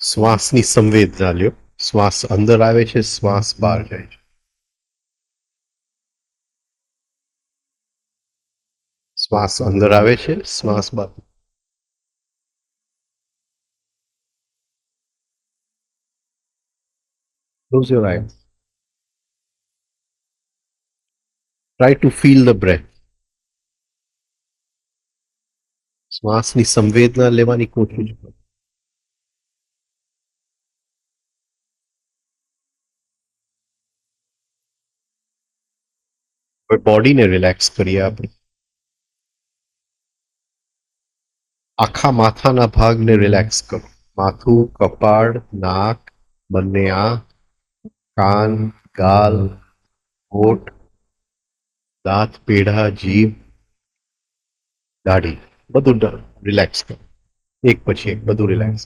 શ્વાસની સંવેદના લ્યો. શ્વાસ અંદર આવે છે, શ્વાસ બહાર જાય છે. શ્વાસ અંદર આવે છે, શ્વાસ બહાર. Close your eyes. Try to feel the breath. શ્વાસની સંવેદના લેવાની કોશિશ કરો. હવે બોડીને રિલેક્સ કરીએ આપણે. આખા માથાના ભાગને રિલેક્સ કરો. માથું, કપાળ, નાક, બંને આંખ, કાન, ગાલ, હોઠ, દાંત, પેઢા, જીભ, દાઢી, બધું રિલેક્સ કરો. એક પછી એક બધું રિલેક્સ.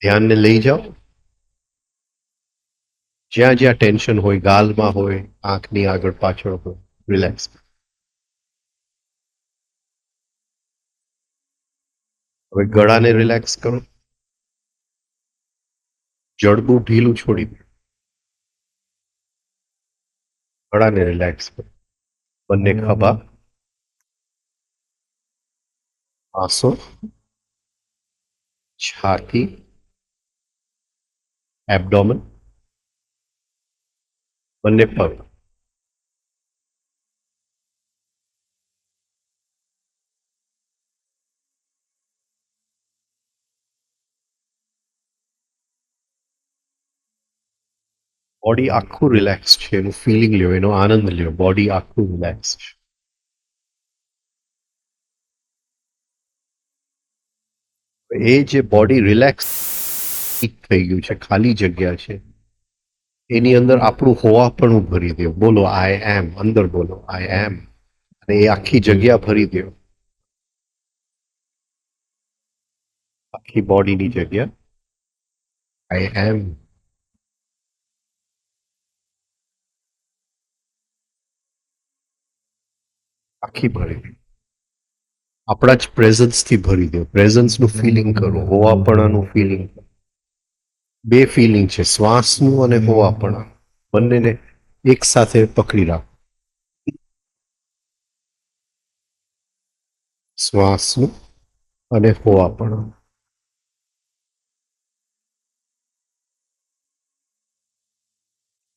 ધ્યાનને લઈ જાઓ જ્યાં જ્યાં ટેન્શન હોય, ગાલમાં હોય, આંખની આગળ પાછળ હોય, રિલેક્સ. હવે ગળાને રિલેક્સ કરો. જડબું ઢીલું છોડી દો. ગળાને રિલેક્સ કરો. બંને ખભા, આંસો, છાતી, એબડોમન, બંને પગ. બોડી આખું રિલેક્સ છે, એનું ફિલિંગ લ્યો, એનો આનંદ લ્યો. બોડી આખું રિલેક્સ છે. એ જે બોડી રિલેક્સ થઈ ગયું છે, ખાલી જગ્યા છે, એની અંદર આપણું હોવાપણું ભરી દો. બોલો આઈ એમ. અંદર બોલો આઈ એમ, અને એ આખી જગ્યા ભરી દો. આખી બોડીની જગ્યા આઈ એમ. આખી ભરી દો. આપણા જ પ્રેઝન્સથી ભરી દો. પ્રેઝન્સનું ફિલિંગ કરો, હોવાપણાનું ફિલિંગ. બે ફિલિંગ છે, શ્વાસનું અને હોવાપણા. બંનેને એક સાથે પકડી રાખો. શ્વાસનું અને હોવાપણા.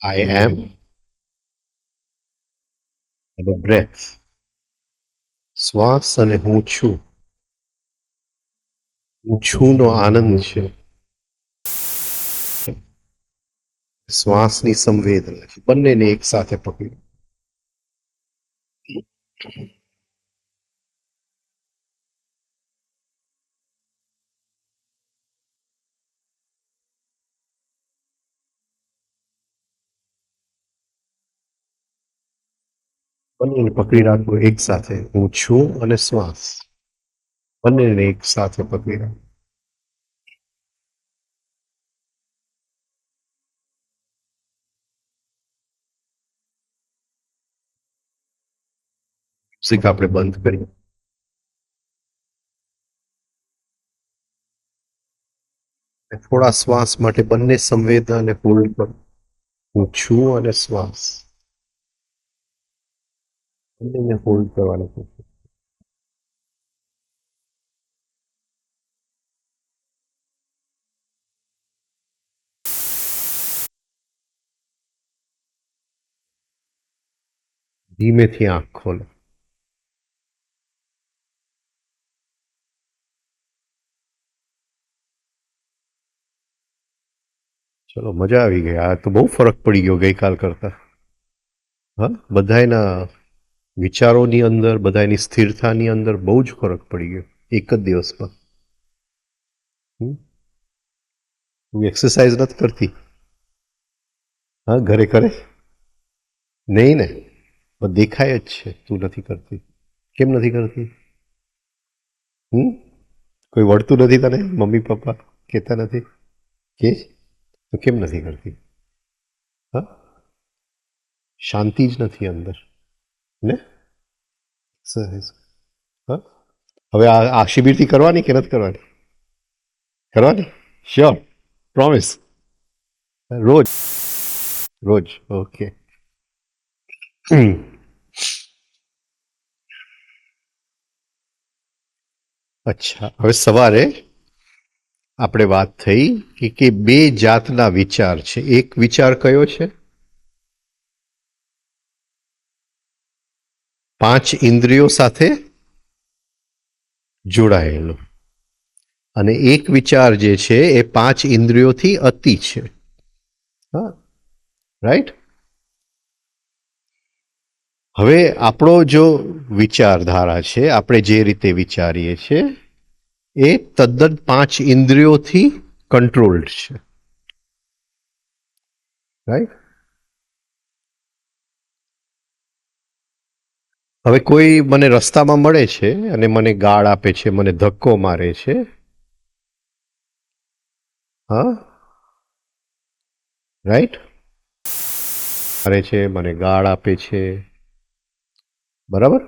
આઈ એમ અને બ્રેથ. શ્વાસ અને હું છું. હું છું નો આનંદ છે. શ્વાસની સંવેદના છે. બંનેને એક સાથે પકડી. બંનેને પકડી રાખો એક સાથે. હું છું અને શ્વાસ, બંનેને એક સાથે પકડી રાખો. મ્યુઝિક આપણે બંધ કરીએ. થોડા શ્વાસ માટે બંને સંવેદનાને હોલ્ડ કરો. હું છું અને શ્વાસ, બંનેને હોલ્ડ કરવાની કોશિશ. ધીમેથી આંખ ખોલો. ચલો, મજા આવી ગઈ. આ તો બહુ ફરક પડી ગયો ગઈકાલ કરતા. હા, બધાના વિચારોની અંદર, બધાની સ્થિરતાની અંદર બહુ જ ફરક પડી ગયો એક જ દિવસમાં. તું એક્સરસાઇઝ નથી કરતી? હા, ઘરે કરે નહીં ને? દેખાય જ છે તું નથી કરતી. કેમ નથી કરતી? કોઈ વળતું નથી તને? મમ્મી પપ્પા કહેતા નથી કે? તો કેમ નથી કરતી? હા, શાંતિ જ નથી અંદર ને? એક્સરસાઇઝ. હા, હવે આ શિબિરથી કરવાની કે નથી કરવાની? કરવાની? Sure, promise. રોજ રોજ. ઓકે. અચ્છા, હવે સવારે આપણે વાત થઈ કે બે જાતના વિચાર છે. એક વિચાર કયો છે? પાંચ ઇન્દ્રિયો સાથે જોડાયેલો. અને એક વિચાર જે છે એ પાંચ ઇન્દ્રિયોથી અતિ છે. હા, રાઈટ. હવે આપણો જો વિચારધારા છે, આપણે જે રીતે વિચારીએ છીએ એ તદ્દન પાંચ ઇન્દ્રિયોથી કંટ્રોલ્ડ છે. રાઈટ. હવે કોઈ મને રસ્તામાં મળે છે અને મને ગાળ આપે છે, મને ધક્કો મારે છે, હા, રાઈટ, મારે છે, મને ગાળ આપે છે, બરાબર.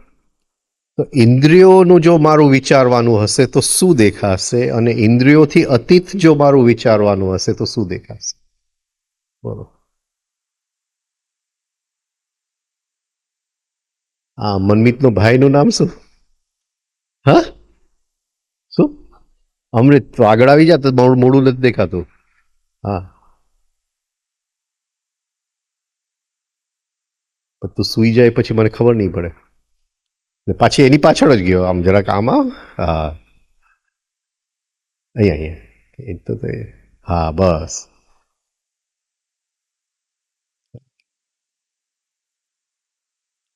તો ઇન્દ્રિયોનું જો મારું વિચારવાનું હશે તો શું દેખાશે, અને ઇન્દ્રિયોથી અતીત જો મારું વિચારવાનું હશે તો શું દેખાશે? બોલો. આ મનમીતનો ભાઈનું નામ શું? હા, શું? અમૃત. તો આગળ આવી જા, તો મોડું નથી દેખાતું. હા, પણ તું સુઈ જાય પછી મને ખબર નહીં પડે. ને પાછી એની પાછળ જ ગયો, આમ જરાક આમાં. હા, અહીંયા એ તો હા, બસ.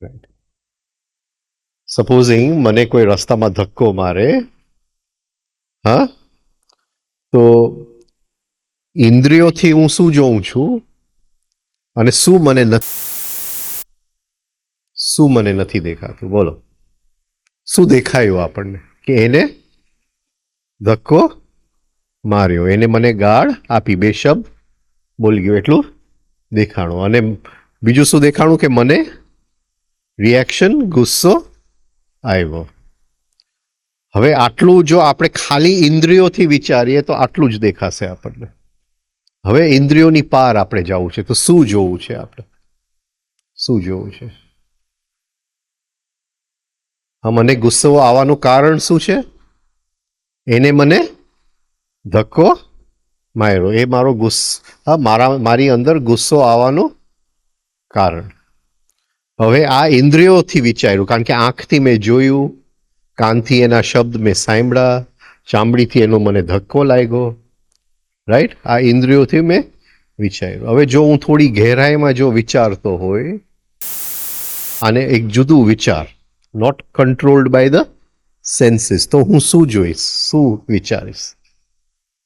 રાઈટ. સપોઝિંગ મને કોઈ રસ્તામાં ધક્કો મારે, હા, તો ઇન્દ્રિયોથી હું શું જોઉં છું અને શું મને નથી દેખાતું? બોલો. શું દેખાયું આપણને? કે એને ધક્કો માર્યો, એને મને ગાળ આપી, બે શબ્દ બોલી ગયો, એટલું દેખાણું. અને બીજું શું દેખાણું? કે મને રિએક્શન, ગુસ્સો આવ્યો. હવે આટલું જો આપણે ખાલી ઇન્દ્રિયોથી વિચારીએ તો આટલું જ દેખાશે આપણને. હવે ઇન્દ્રિયોની પાર આપણે જવું છે, તો શું જોવું છે આપણે? શું જોવું છે? હા, મને ગુસ્સો આવવાનું કારણ શું છે? એને મને ધક્કો માર્યો, એ મારો ગુસ્સો, મારી અંદર ગુસ્સો આવવાનું કારણ. હવે આ ઇન્દ્રિયોથી વિચાર્યું, કારણ કે આંખથી મેં જોયું, કાનથી એના શબ્દ મેં સાંભળ્યા, ચામડીથી એનો મને ધક્કો લાગ્યો, રાઈટ. આ ઇન્દ્રિયોથી મેં વિચાર્યું. હવે જો હું થોડી ગહેરાઈમાં જો વિચારતો હોય અને એક જુદું વિચાર, not controlled by the senses, તો હું શું જોઈશ, શું વિચારીશ?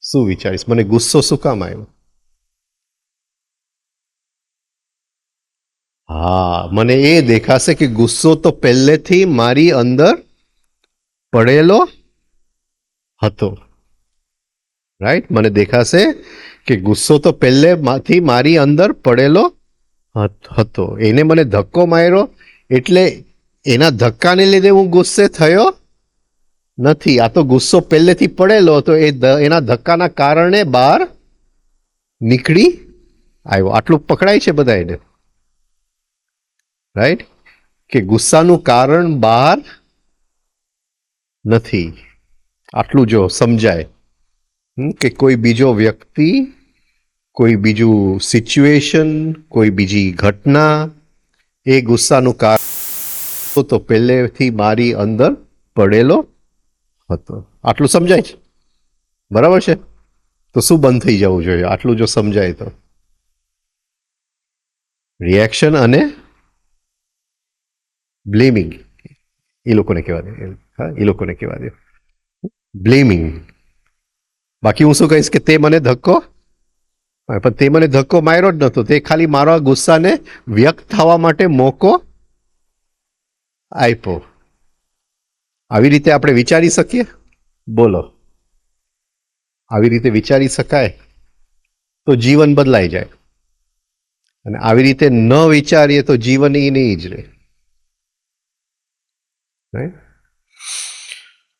શું વિચારીશ? મને ગુસ્સો શું કામ આવ્યો? હા, મને એ દેખાશે કે ગુસ્સો તો પહેલેથી મારી અંદર પડેલો હતો. રાઈટ. મને દેખાશે કે ગુસ્સો તો પહેલેથી મારી અંદર પડેલો હતો. એને મને ધક્કો માર્યો એટલે એના ધક્કાને લીધે હું ગુસ્સે થયો નથી. આ તો ગુસ્સો પહેલેથી પડેલો હતો, એના ધક્કાના કારણે બહાર નીકળી આવ્યો. આટલું પકડાય છે બધા એને, રાઈટ. કે ગુસ્સાનું કારણ બહાર નથી. આટલું જો સમજાય કે કોઈ બીજો વ્યક્તિ, કોઈ બીજું સિચ્યુએશન, કોઈ બીજી ઘટના, એ ગુસ્સાનું કારણ તો પહેલેથી મારી અંદર પડેલો હતો. આટલું સમજાય છે? બરાબર છે. તો શું બંધ થઈ જવું જોઈએ આટલું જો સમજાય તો? રિએક્શન અને બ્લેમિંગ, એ લોકોને કહેવા દે. હા, એ લોકોને કહેવા દે બ્લેમિંગ. બાકી હું શું કહીશ કે તે મને ધક્કો, પણ તે મને ધક્કો માર્યો જ નતો, તે ખાલી મારા ગુસ્સાને વ્યક્ત થવા માટે મોકો આપ્યો. આવી રીતે આપણે વિચારી શકીએ? બોલો. આવી રીતે વિચારી શકાય તો જીવન બદલાઈ જાય, અને આવી રીતે ન વિચારીએ તો જીવન એ નહીં જ રહે.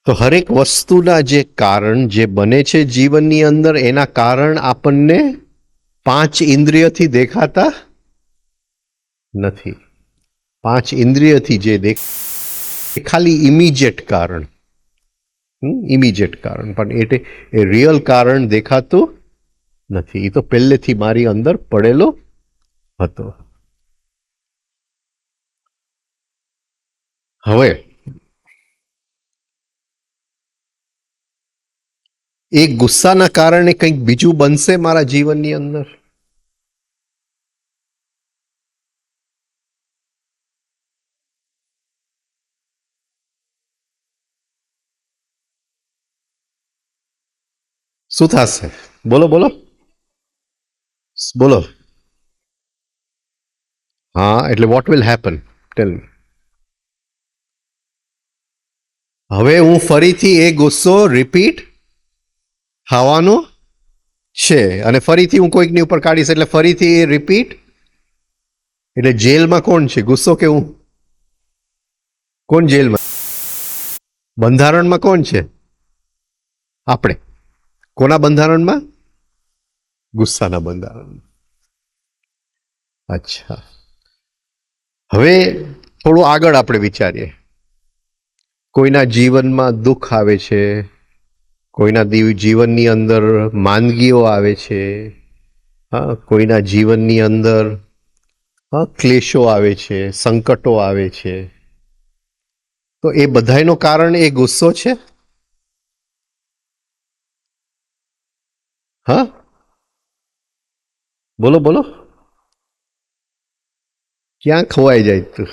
તો હરેક વસ્તુના જે કારણ જે બને છે જીવનની અંદર, એના કારણ આપણને 5 ઇન્દ્રિયથી દેખાતા નથી. 5 ઇન્દ્રિયથી જે ખાલી ઇમિજિએટ કારણ, ઇમિજિએટ કારણ, પણ એ રિયલ કારણ દેખાતું નથી. એ તો પહેલેથી મારી અંદર પડેલો હતો. હવે એ ગુસ્સાના કારણે કંઈક બીજું બનશે મારા જીવનની અંદર? શું થશે? બોલો બોલો બોલો. હા, એટલે વોટ વિલ હેપન? ટેલ મી. હવે હું ફરીથી એ ગુસ્સો રિપીટ થવાનો છે, અને ફરીથી હું કોઈકની ઉપર કાઢીશ એટલે ફરીથી એ રિપીટ. એટલે જેલમાં કોણ છે, ગુસ્સો કે હું? કોણ જેલમાં? બંધારણમાં કોણ છે? આપણે. કોના બંધારણમાં? ગુસ્સાના બંધારણમાં. અચ્છા, હવે થોડું આગળ આપણે વિચારીએ. કોઈના જીવનમાં દુઃખ આવે છે, કોઈના જીવનની અંદર માંદગીઓ આવે છે, હા, કોઈના જીવનની અંદર ક્લેશો આવે છે, સંકટો આવે છે, તો એ બધાયનું કારણ એ ગુસ્સો છે. હા, બોલો બોલો. ક્યાં ખોવાઈ જાય તું?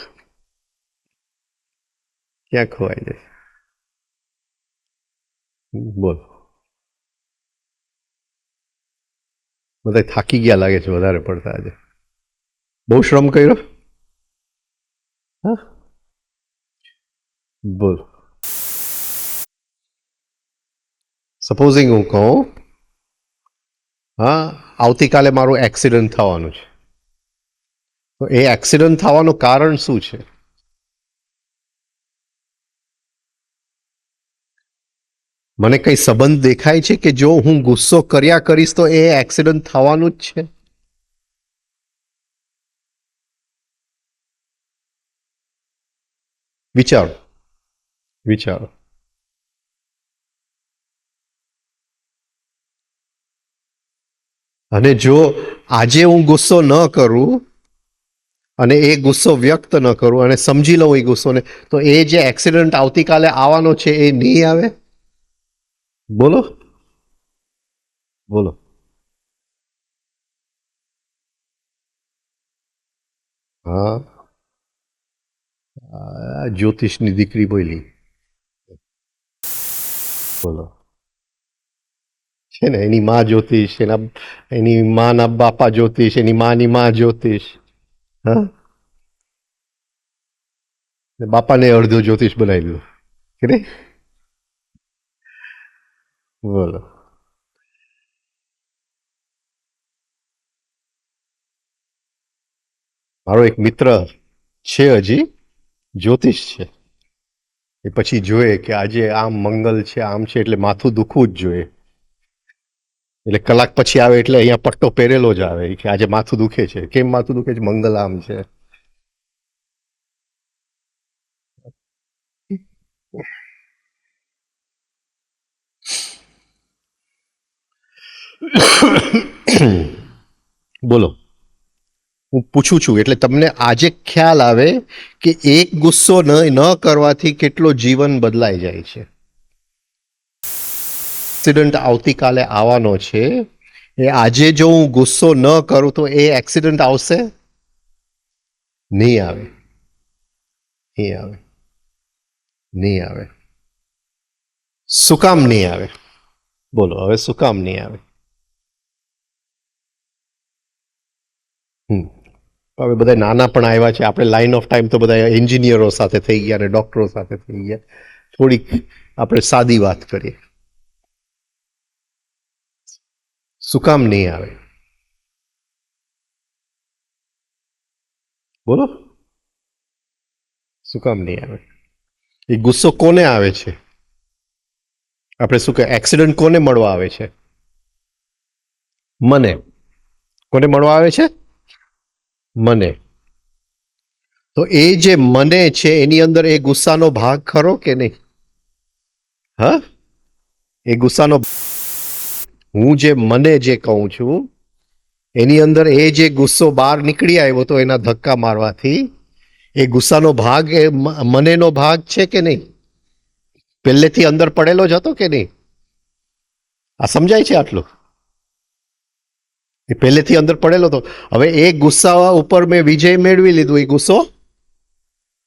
ક્યાં ખોવાઈ જાય? બોલ. બધા થાકી ગયા લાગે છે વધારે પડતા આજે. બહુ શ્રમ કર્યો? હા, બોલ. સપોઝિંગ હું કહું, હા, આવતીકાલે મારું એક્સિડન્ટ થવાનું છે, તો એ એક્સિડન્ટ થવાનું કારણ શું છે? મને કઈ સંબંધ દેખાય છે કે જો હું ગુસ્સો કર્યા કરીશ તો એ એક્સિડન્ટ થવાનું જ છે? વિચારો, વિચારો. અને જો આજે હું ગુસ્સો ન કરું અને એ ગુસ્સો વ્યક્ત ન કરું અને સમજી લઉં એ ગુસ્સોને, તો એ જે એક્સિડન્ટ આવતીકાલે આવવાનો છે એ નહીં આવે? બોલો બોલો. હા, જ્યોતિષની દીકરી બોલી. બોલો. છે ને, એની માં જ્યોતિષ, એની માના બાપા જ્યોતિષ, એની માની માં જ્યોતિષ. હા, બાપાને અડધો જ્યોતિષ બનાવી દીધો કે નહીં? બોલો. મારો એક મિત્ર છે, હજી જ્યોતિષ છે. એ પછી જોઈએ કે આજે આમ મંગલ છે, આમ છે, એટલે માથું દુખવું જ જોઈએ. એટલે કલાક પછી આવે એટલે અહીંયા પટ્ટો પહેરેલો જ આવે કે આજે માથું દુખે છે. કેમ માથું દુખે છે? મંગલ આમ છે. બોલો. હું પૂછું છું એટલે તમને આજે ખ્યાલ આવે કે એક ગુસ્સો ન કરવાથી કેટલો જીવન બદલાઈ જાય છે. એક્સિડન્ટ આવતીકાલે આવવાનો છે, એ આજે જો હું ગુસ્સો ન કરું તો એ એક્સિડન્ટ આવશે? નહીં આવે, નહીં આવે, નહીં આવે. શું કામ નહીં આવે? બોલો હવે, શું કામ નહીં આવે? હવે બધા નાના પણ આવ્યા છે. આપણે લાઈન ઓફ ટાઈમ તો બધા એન્જિનિયરો સાથે થઈ ગયા અને ડોક્ટરો સાથે થઈ ગયા. થોડીક આપણે સાદી વાત કરીએ. શું કામ નહીં આવે? બોલો. શું કામ નહીં આવે? એ ગુસ્સો કોને આવે છે? આપણે શું કહે, એક્સિડન્ટ કોને મળવા આવે છે? મને. કોને મળવા આવે છે? મને. તો એ જે મને છે એની અંદર એ ગુસ્સાનો ભાગ ખરો કે નહીં? હા, એ ગુસ્સાનો, હું જે મને જે કહું છું એની અંદર એ જે ગુસ્સો બહાર નીકળી આવ્યો તો એના ધક્કા મારવાથી, એ ગુસ્સાનો ભાગ એ મનેનો ભાગ છે કે નહીં? પહેલેથી અંદર પડેલો જ હતો કે નહીં? આ સમજાય છે આટલું? એ પહેલેથી અંદર પડેલો હતો. હવે એ ગુસ્સા ઉપર મેં વિજય મેળવી લીધું, એ ગુસ્સો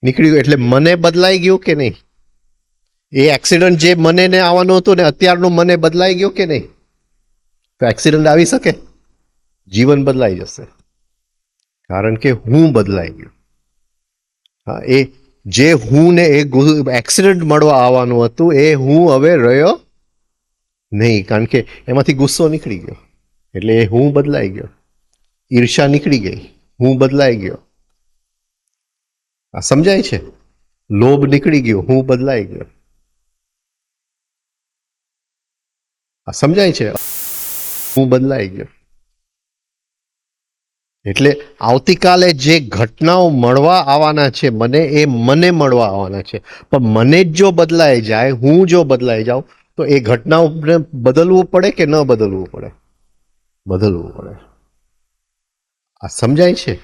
નીકળી ગયો, એટલે મને બદલાઈ ગયું કે નહીં? એ એક્સિડન્ટ જે મને ને આવવાનું હતું ને અત્યારનું મને બદલાઈ ગયું કે નહીં? તો એક્સિડન્ટ આવી શકે, જીવન બદલાઈ જશે, કારણ કે હું બદલાઈ ગયો. હા, એ જે હું ને એ એક્સિડન્ટ મળવા આવવાનું હતું એ હું હવે રહ્યો નહીં, કારણ કે એમાંથી ગુસ્સો નીકળી ગયો, એટલે એ હું બદલાઈ ગયો. ઈર્ષા નીકળી ગઈ, હું બદલાઈ ગયો. આ સમજાય છે? લોભ નીકળી ગયો, હું બદલાઈ ગયો. આ સમજાય છે? હું બદલાઈ ગયો. એટલે આવતીકાલે જે ઘટનાઓ મળવા આવવાના છે મને, એ મને મળવા આવવાના છે, પણ મને જ જો બદલાઈ જાય, હું જો બદલાઈ જાઉં, તો એ ઘટનાઓને બદલવું પડે કે ન બદલવું પડે? બદલવું પડે. આ સમજાય છે?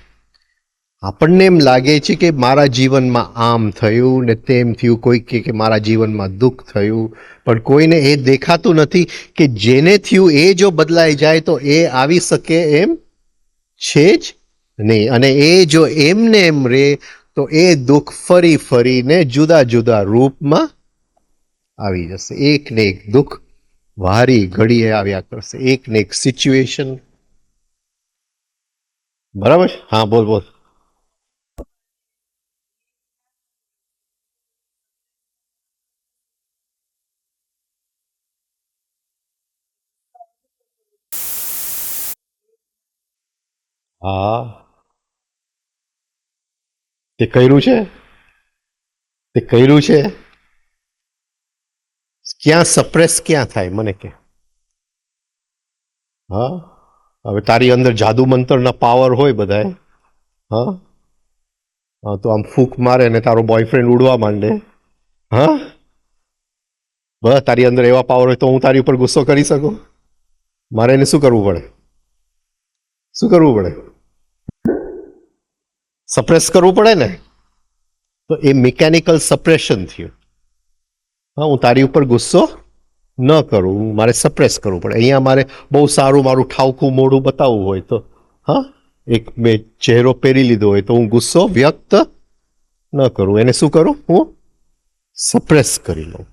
આપણને એમ લાગે છે કે મારા જીવનમાં આમ થયું ને તેમ થયું, કોઈ કે મારા જીવનમાં દુઃખ થયું, પણ કોઈને એ દેખાતું નથી કે જેને થયું એ જો બદલાઈ જાય તો એ આવી શકે એમ છે જ નહીં. અને એ જો એમને એમ રે તો એ દુઃખ ફરી ફરીને જુદા જુદા રૂપમાં આવી જશે. એક ને એક દુઃખ વારી ઘડીએ આવ્યા કરશે, એક ને એક સિચ્યુએશન. બરાબર? હા, બોલ બોલ. હા, તે કર્યું છે, તે કર્યું છે. ક્યાં સપ્રેસ ક્યાં થાય મને કે? હા, હવે તારી અંદર જાદુ મંતરના પાવર હોય બધાય, હા, હા, તો આમ ફૂંક મારે ને તારો બોયફ્રેન્ડ ઉડવા માંડે, હા, બસ તારી અંદર એવા પાવર હોય તો હું તારી ઉપર ગુસ્સો કરી શકું? મારે એને શું કરવું પડે? શું કરવું પડે? સપ્રેસ કરવું પડે ને. તો એ મિકેનિકલ સપ્રેશન થયું. હા, હું તારી ઉપર ગુસ્સો ન કરું, મારે સપ્રેસ કરવું પડે. અહીંયા મારે બહુ સારું મારું ઠાવકું મોઢું બતાવવું હોય તો, હા, એક મેં ચહેરો પહેરી લીધો હોય તો હું ગુસ્સો વ્યક્ત ન કરું, એને શું કરું? હું સપ્રેસ કરી લઉં.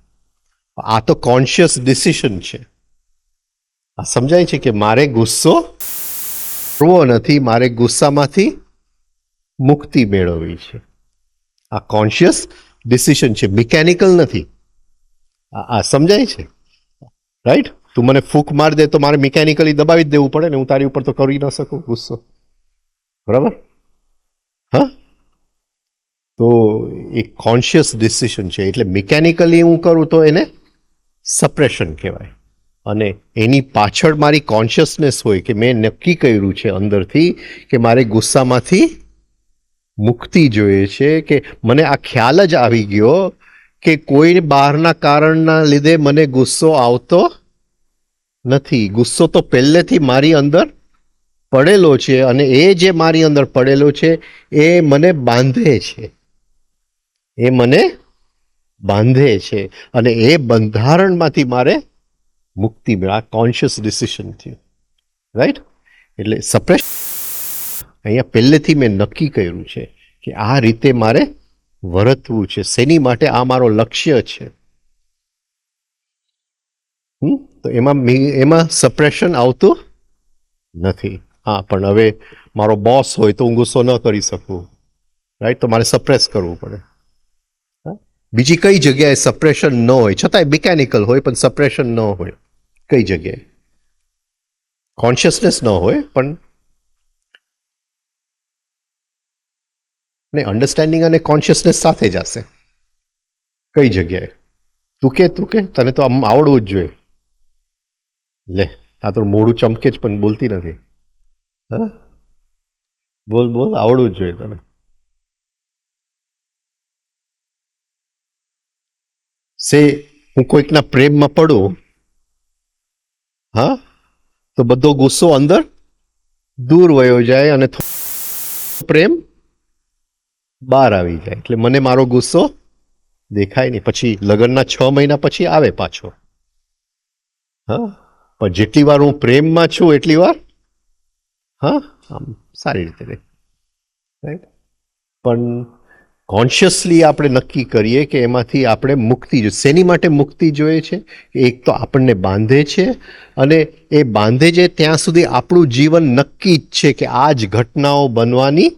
આ તો કોન્શિયસ ડિસિશન છે. આ સમજાય છે કે મારે ગુસ્સો કરવો નથી, મારે ગુસ્સામાંથી મુક્તિ મેળવવી છે. આ કોન્શિયસ ડિસિશન છે, મિકેનિકલ નથી. આ સમજાય છે? રાઈટ? તું મને ફૂંક માર દે તો મારે મિકેનિકલી દબાવી જ દેવું પડે ને, હું તારી ઉપર તો કરી ન શકું ગુસ્સો. બરાબર? હા, તો એ કોન્શિયસ ડિસિશન છે, એટલે મિકેનિકલી હું કરું તો એને સપ્રેશન કહેવાય. અને એની પાછળ મારી કોન્શિયસનેસ હોય કે મેં નક્કી કર્યું છે અંદરથી કે મારે ગુસ્સામાંથી મુક્તિ જોઈએ છે, કે મને આ ખ્યાલ જ આવી ગયો કે કોઈ બહારના કારણના લીધે મને ગુસ્સો આવતો નથી. ગુસ્સો તો પહેલેથી મારી અંદર પડેલો છે, અને એ જે મારી અંદર પડેલો છે એ મને બાંધે છે, એ મને બાંધે છે, અને એ બંધારણમાંથી મારે મુક્તિ મળે. આ કોન્શિયસ ડિસિશન થયું. રાઈટ? એટલે સપ્રેસ અહીંયા પહેલેથી મેં નક્કી કર્યું છે કે આ રીતે મારે વર્તવું છે, શેની માટે? આ મારો લક્ષ્ય છે. તો એમાં સપ્રેશન આવતું નથી. હા, પણ હવે મારો બોસ હોય તો હું ગુસ્સો ન કરી શકું, રાઈટ? તો મારે સપ્રેસ કરવું પડે. બીજી કઈ જગ્યાએ સપ્રેશન ન હોય, છતાંય મિકેનિકલ હોય પણ સપ્રેશન ન હોય? કઈ જગ્યાએ? કોન્શિયસનેસ ન હોય પણ ને અન્ડરસ્ટેન્ડિંગ અને કોન્શિયસનેસ સાથે જ હશે. કઈ જગ્યાએ? તું કે તને તો આમ આવડવું જ જોઈએ. લે, આ તો મોઢું ચમકે જ પણ બોલતી નથી. હા, બોલ બોલ, આવડવું જ જોઈએ તને. સે હું કોઈકના પ્રેમમાં પડું, હા, તો બધો ગુસ્સો અંદર દૂર વયો જાય અને પ્રેમ બહાર આવી જાય. એટલે મને મારો ગુસ્સો દેખાય નહીં. પછી લગ્નના 6 મહિના પછી આવે પાછો. હા, પણ જેટલી વાર હું પ્રેમમાં છું એટલી વાર હા આમ સારી રીતે રહે. રાઈટ. પણ કોન્શિયસલી આપણે નક્કી કરીએ કે એમાંથી આપણે મુક્તિ જોઈએ. શેની માટે મુક્તિ જોઈએ છે? એક તો આપણને બાંધે છે, અને એ બાંધે છે ત્યાં સુધી આપણું જીવન નક્કી જ છે કે આ જ ઘટનાઓ બનવાની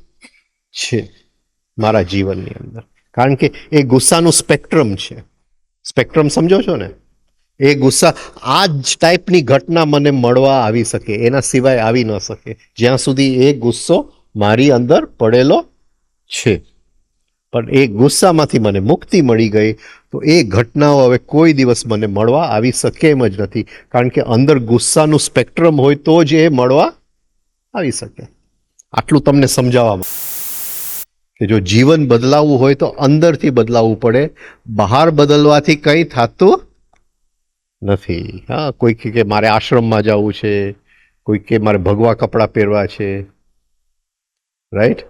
છે મારા જીવનની અંદર. કારણ કે એ ગુસ્સાનું સ્પેક્ટ્રમ છે. સ્પેક્ટ્રમ સમજો છો ને? એ ગુસ્સા આ જ ટાઈપની ઘટના મને મળવા આવી શકે, એના સિવાય આવી ન શકે, જ્યાં સુધી એ ગુસ્સો મારી અંદર પડેલો છે. પણ એ ગુસ્સામાંથી મને મુક્તિ મળી ગઈ તો એ ઘટનાઓ હવે કોઈ દિવસ મને મળવા આવી શકે એમ જ નથી. કારણ કે અંદર ગુસ્સાનું સ્પેક્ટ્રમ હોય તો જ એ મળવા આવી શકે. આટલું તમને સમજાવવામાં કે જો જીવન બદલાવવું હોય તો અંદરથી બદલાવવું પડે, બહાર બદલવાથી કંઈ થતું નથી. હા, કોઈ કે મારે આશ્રમમાં જવું છે, કોઈ કે મારે ભગવા કપડાં પહેરવા છે, રાઈટ,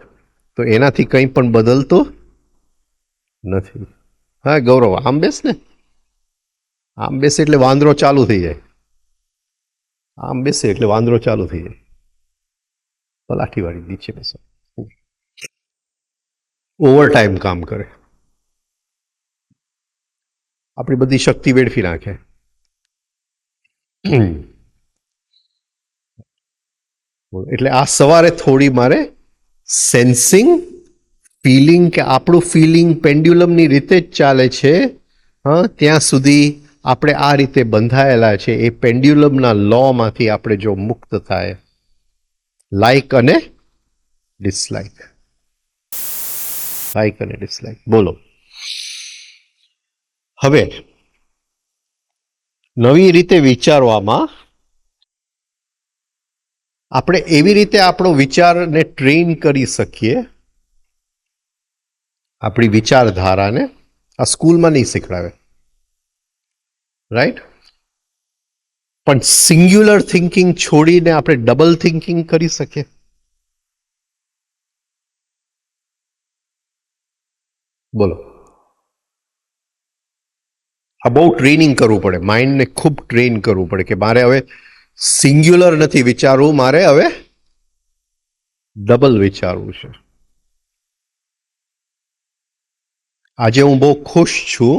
તો એનાથી કંઈ પણ બદલતું નથી. હા ગૌરવ, આમ બેસ ને, આમ બેસે એટલે વાંદરો ચાલુ થઈ જાય. આમ બેસે એટલે વાંદરો ચાલુ થઈ જાય. પલાઠી વાળી નીચે બેસો. ઓવર ટાઈમ કામ કરે, આપણી બધી શક્તિ વેડફી નાખે. એટલે આ સવારે થોડી મારે સેન્સિંગ, ફિલિંગ, કે આપણું ફિલિંગ પેન્ડ્યુલમની રીતે જ ચાલે છે. હા, ત્યાં સુધી આપણે આ રીતે બંધાયેલા છે. એ પેન્ડ્યુલમના લોમાંથી આપણે જો મુક્ત થાય, લાઈક અને ડિસલાઈક, લાઈક અને ડિસલાઈક. બોલો હવે નવી રીતે વિચારવામાં આપણે એવી રીતે આપણો વિચારને ટ્રેન કરી શકીએ, આપણી વિચારધારાને. આ સ્કૂલમાં નહીં શીખડાવે, રાઈટ? પણ સિંગ્યુલર થિંકિંગ છોડીને આપણે ડબલ થિંકિંગ કરી શકીએ. બોલો, આ બહુ ટ્રેનિંગ કરવું પડે, માઇન્ડને ખૂબ ટ્રેન કરવું પડે કે મારે હવે સિંગ્યુલર નથી વિચારવું, મારે હવે ડબલ વિચારવું છે. આજે હું બહુ ખુશ છું.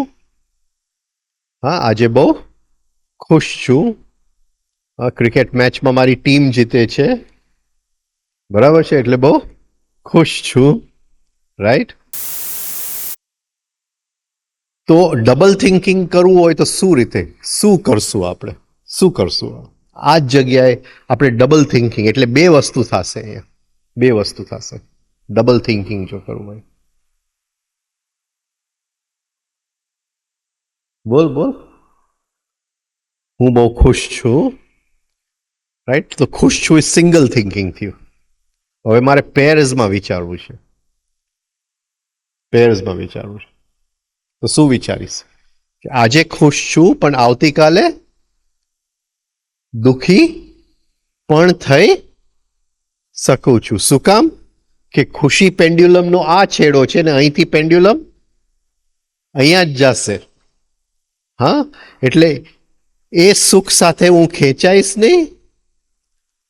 હા, આજે બહુ ખુશ છું. ક્રિકેટ મેચમાં મારી ટીમ જીતે છે, બરાબર છે, એટલે બહુ ખુશ છું, રાઈટ? તો ડબલ થિંકિંગ કરવું હોય તો શું રીતે, શું કરશું આપણે, શું કરશું? આ જ જગ્યાએ આપણે ડબલ થિંકિંગ, એટલે બે વસ્તુ થશે અહીંયા, બે વસ્તુ થશે ડબલ થિંકિંગ જો કરવું હોય. બોલ બોલ. હું બહુ ખુશ છું, રાઈટ? તો ખુશ છું એ સિંગલ થિંકિંગ થયું. હવે મારે પેર્સમાં વિચારવું છે, પેર્સમાં વિચારવું છે. તો શું વિચારીશ કે આજે ખુશ છું પણ આવતીકાલે દુખી પણ થઈ શકું છું. શું કામ? કે ખુશી પેન્ડ્યુલમનો આ છેડો છે ને અહીંથી પેન્ડ્યુલમ અહીંયા જ જશે. હા, એટલે એ સુખ સાથે હું ખેંચાઈશ નહીં.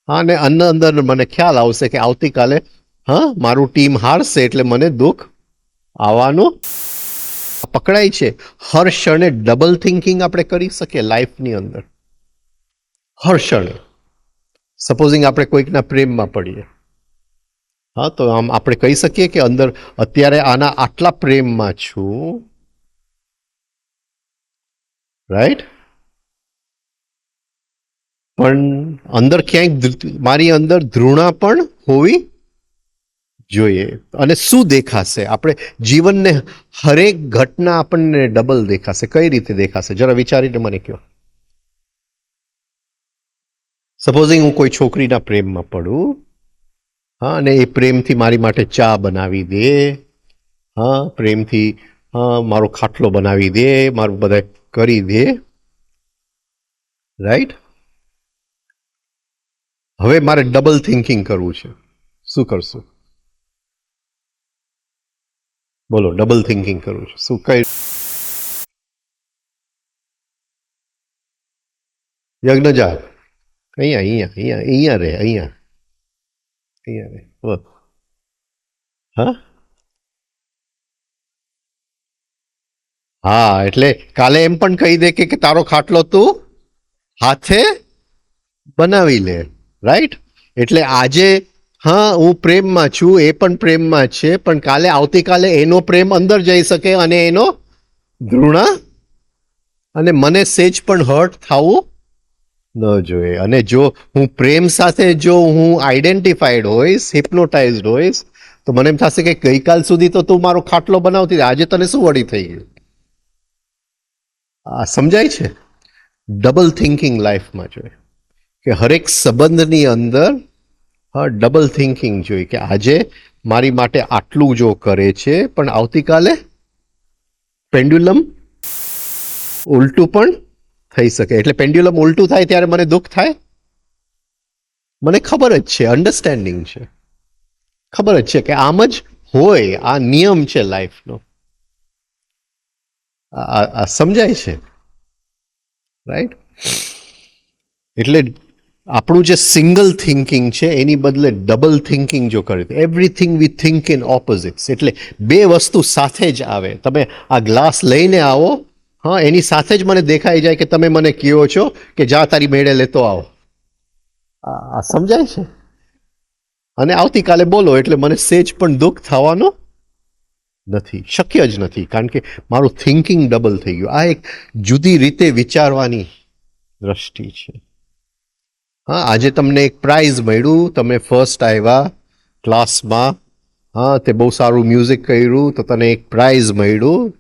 હા, ને અંદર મને ખ્યાલ આવશે કે આવતીકાલે હા મારું ટીમ હારશે એટલે મને દુઃખ આવવાનું પકડાય છે. હર ક્ષણે ડબલ થિંકિંગ આપણે કરી શકીએ લાઈફની અંદર. હર ક્ષણે. સપોઝિંગ આપણે કોઈકના પ્રેમમાં પડીએ, હા, તો આમ આપણે કહી શકીએ કે અંદર અત્યારે આના આટલા પ્રેમમાં છું, રાઈટ? પણ અંદર ક્યાંક મારી અંદર ધૃણા પણ હોવી જોઈએ અને શું દેખાશે? આપણે જીવનને હરેક ઘટના આપણને ડબલ દેખાશે. કઈ રીતે દેખાશે? જરા વિચારીને મને કહો. સપોઝિંગ હું કોઈ છોકરીના પ્રેમમાં પડું, હા, અને એ પ્રેમથી મારી માટે ચા બનાવી દે, હા, પ્રેમથી મારો ખાટલો બનાવી દે, મારું બધા કરી દે, રાઈટ? હવે મારે ડબલ થિંકિંગ કરવું છે. શું કરશું? બોલો, ડબલ થિંકિંગ કરવું છે શું? કઈ યજ્ઞજા અહીંયા અહીંયા અહીંયા અહીંયા રે, અહીંયા રે. હા હા, એટલે કાલે એમ પણ કહી દે કે તારો ખાટલો તું હાથે બનાવી લે, રાઈટ? એટલે આજે હા હું પ્રેમમાં છું, એ પણ પ્રેમમાં છે, પણ કાલે આવતીકાલે એનો પ્રેમ અંદર જઈ શકે અને એનો ઘૃણા, અને મને સેજ પણ હર્ટ થવું ન જોઈએ. અને જો હું પ્રેમ સાથે જો હું આઈડેન્ટિફાઈડ હોઈશ, હિપ્નોટાઇઝડ હોઈશ, તો મને એમ થશે કે ગઈકાલ સુધી તો તું મારો ખાટલો બનાવતી, આજે તને શું વળી થઈ ગયું? આ સમજાય છે? ડબલ થિંકિંગ લાઈફમાં જોઈએ કે હરેક સંબંધની અંદર હા ડબલ થિંકિંગ જોઈએ કે આજે મારી માટે આટલું જો કરે છે, પણ આવતીકાલે પેન્ડ્યુલમ ઉલટું પણ થઈ શકે. એટલે પેન્ડ્યુલમ ઉલટું થાય ત્યારે મને દુઃખ થાય? મને ખબર જ છે, અન્ડરસ્ટેન્ડિંગ છે, ખબર જ છે કે આમ જ હોય, આ નિયમ છે લાઈફનો. આ સમજાય છે, રાઈટ? એટલે આપણું જે સિંગલ થિંકિંગ છે એની બદલે ડબલ થિંકિંગ જો કરે, everything V think in opposites, એટલે બે વસ્તુ સાથે જ આવે. તમે આ ગ્લાસ લઈને આવો, હા, એની સાથે જ મને દેખાઈ જાય કે તમે મને કહો છો કે જા તારી મેળે લેતો આવો. આ સમજાય છે? અને આવતીકાલે બોલો એટલે મને સેજ પણ દુઃખ થવાનો નથી, શક્ય જ નથી, કારણ કે મારું થિંકિંગ ડબલ થઈ ગયું. આ એક જુદી રીતે વિચારવાની દ્રષ્ટિ છે. હા, આજે તમને એક પ્રાઇઝ મળ્યું, તમે ફર્સ્ટ આવ્યા ક્લાસમાં, હા, તે બહુ સારું મ્યુઝિક કર્યું તો તને એક પ્રાઇઝ મળ્યું.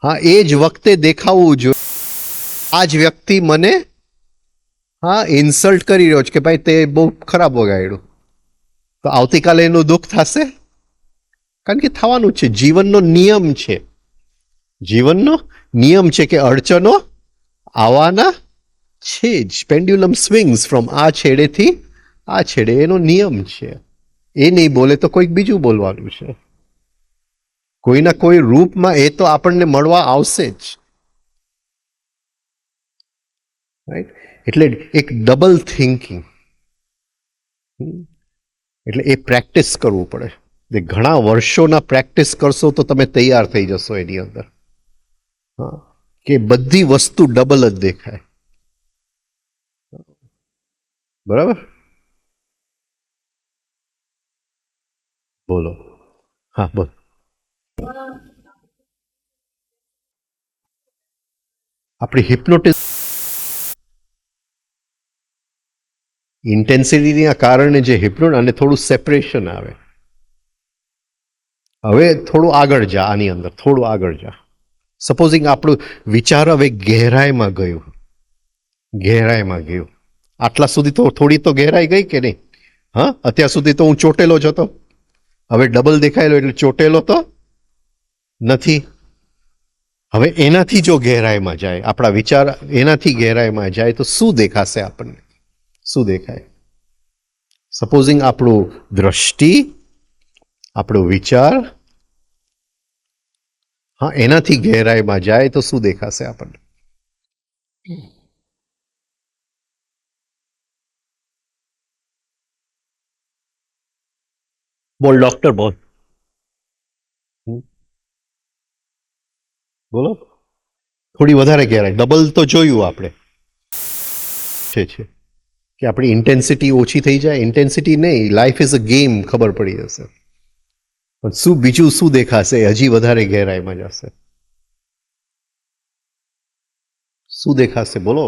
હા, એ જ વખતે દેખાવું જોઈએ આ જ વ્યક્તિ મને હા ઇન્સલ્ટ કરી રહ્યો છે કે ભાઈ તે બહુ ખરાબ વગાડ્યું, તો આવતીકાલે એનું દુઃખ થશે? કારણ કે થવાનું છે. જીવનનો નિયમ છે, જીવનનો નિયમ છે કે અડચણો આવવાના છે જ. પેન્ડ્યુલમ સ્વિંગ્સ ફ્રોમ આ છેડેથી આ છેડે, એનો નિયમ છે. એ નહીં બોલે તો કોઈક બીજું બોલવાનું છે, કોઈના કોઈ રૂપમાં એ તો આપણને મળવા આવશે જ, રાઈટ? એટલે એક ડબલ થિંકિંગ, એટલે એ પ્રેક્ટિસ કરવું પડે. ઘણા વર્ષોના પ્રેક્ટિસ કરશો તો તમે તૈયાર થઈ જશો એની અંદર. હા, કે બધી વસ્તુ ડબલ જ દેખાય. બરાબર? બોલો. હા, બોલ. આપણી હિપ્નોટિઝ ઇન્ટેન્સિટીના કારણે જે હિપ્નોટ અને થોડું સેપરેશન આવે. હવે થોડું આગળ જા, આની અંદર થોડું આગળ જા. સપોઝિંગ આપણું વિચાર હવે ગહેરાઈમાં ગયું, ગહેરાઈમાં ગયું. આટલા સુધી તો થોડી તો ગહેરાઈ ગઈ કે નહીં? હા, અત્યાર સુધી તો હું ચોટેલો જ હતો, હવે ડબલ દેખાયેલો એટલે ચોટેલો તો નથી. હવે એનાથી જો ગહેરાઈમાં જાય, આપણા વિચાર એનાથી ગહેરાઈમાં જાય તો શું દેખાશે આપણને? શું દેખાય? સપોઝિંગ આપણું દ્રષ્ટિ, આપણો વિચાર હા એનાથી ગહેરાઈમાં જાય તો શું દેખાશે આપણને? બોલ ડોક્ટર, બોલ. બોલો. થોડી વધારે ગહેરાઈ, ડબલ તો જોયું આપણે છે કે આપણી ઇન્ટેન્સિટી ઓછી થઈ જાય. ઇન્ટેન્સિટી નહીં, લાઈફ ઇઝ અ ગેમ, ખબર પડી જશે. પણ શું બીજું શું દેખાશે? હજી વધારે ગહેરાઈમાં જશે. શું દેખાશે? બોલો.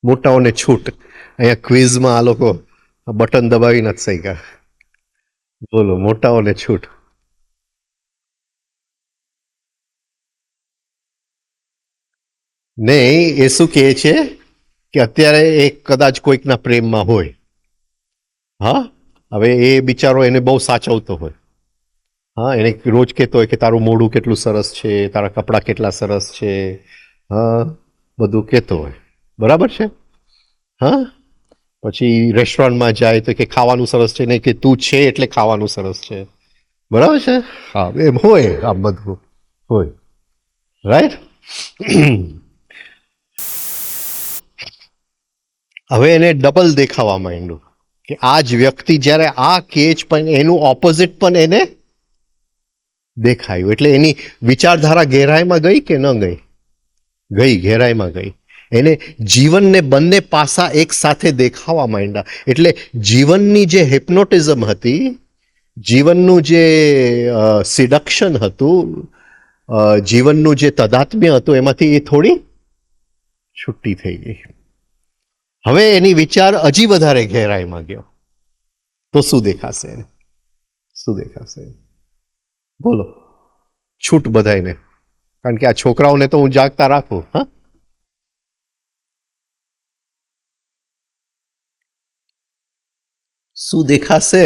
મોટાઓને છૂટ. અહીંયા ક્વિઝમાં આ લોકો બટન દબાવી નથી શક્યા. બોલો, મોટાઓને છૂટ. નહીં, એ શું કહે છે કે અત્યારે એ કદાચ કોઈકના પ્રેમમાં હોય. હા, હવે એ બિચારો એને બહુ સાચવતો હોય. હા, એને રોજ કહેતો હોય કે તારું મોઢું કેટલું સરસ છે, તારા કપડાં કેટલા સરસ છે. હા, બધું કહેતો હોય. બરાબર છે. હા, પછી રેસ્ટોરન્ટમાં જાય તો કે ખાવાનું સરસ છે, નહીં કે તું છે એટલે ખાવાનું સરસ છે. બરાબર છે. હા, એમ હોય, આ બધું હોય. રાઈટ. હવે એને ડબલ દેખાવા માંડ્યું કે આ જ વ્યક્તિ જ્યારે આ કેચ પણ એનું ઓપોઝિટ પણ એને દેખાયું. એટલે એની વિચારધારા ગહેરાઈમાં ગઈ કે ન ગઈ? ગઈ, ગહેરાઈમાં ગઈ. એને જીવનને બંને પાસા એક સાથે દેખાવા માંડ્યા. એટલે જીવનની જે હિપ્નોટિઝમ હતી, જીવનનું જે સિડક્શન હતું, જીવનનું જે તદાત્મ્ય હતું, એમાંથી એ થોડી છુટ્ટી થઈ ગઈ. હવે એની વિચાર હજી વધારે ગહેરાઈમાં ગયો. તો શું દેખાશે એને? શું દેખાશે? બોલો, છૂટ બધાને. કારણ કે આ છોકરાઓને તો હું જાગતા રાખું. હા, શું દેખાશે?